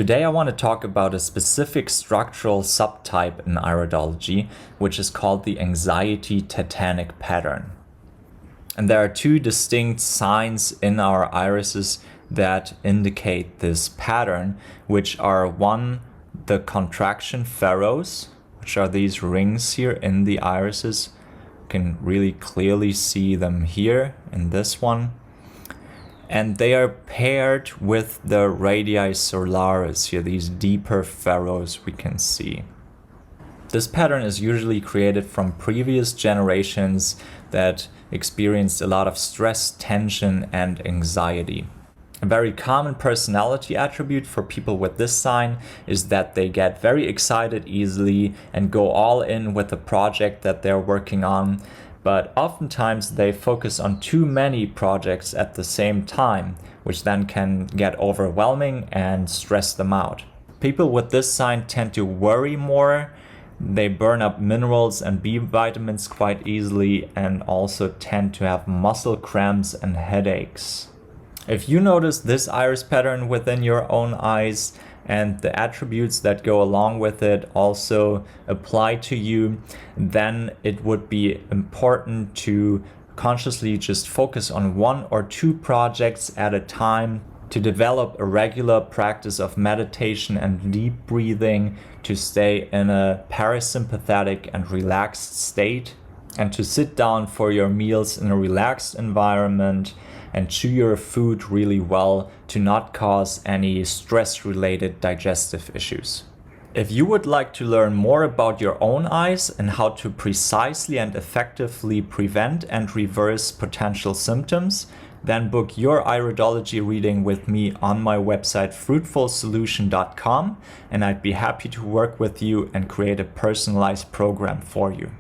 Today I want to talk about a specific structural subtype in iridology, which is called the anxiety tetanic pattern. And there are two distinct signs in our irises that indicate this pattern, which are one, the contraction furrows, which are these rings here in the irises. You can really clearly see them here in this one. And they are paired with the radii solaris here, these deeper furrows we can see. This pattern is usually created from previous generations that experienced a lot of stress, tension, and anxiety. A very common personality attribute for people with this sign is that they get very excited easily and go all in with the project that they're working on. But oftentimes they focus on too many projects at the same time, which then can get overwhelming and stress them out. People with this sign tend to worry more. They burn up minerals and B vitamins quite easily and also tend to have muscle cramps and headaches. If you notice this iris pattern within your own eyes and the attributes that go along with it also apply to you, then it would be important to consciously just focus on one or two projects at a time, to develop a regular practice of meditation and deep breathing, to stay in a parasympathetic and relaxed state, and to sit down for your meals in a relaxed environment and chew your food really well to not cause any stress-related digestive issues. If you would like to learn more about your own eyes and how to precisely and effectively prevent and reverse potential symptoms, then book your iridology reading with me on my website fruitfulsolution.com, and I'd be happy to work with you and create a personalized program for you.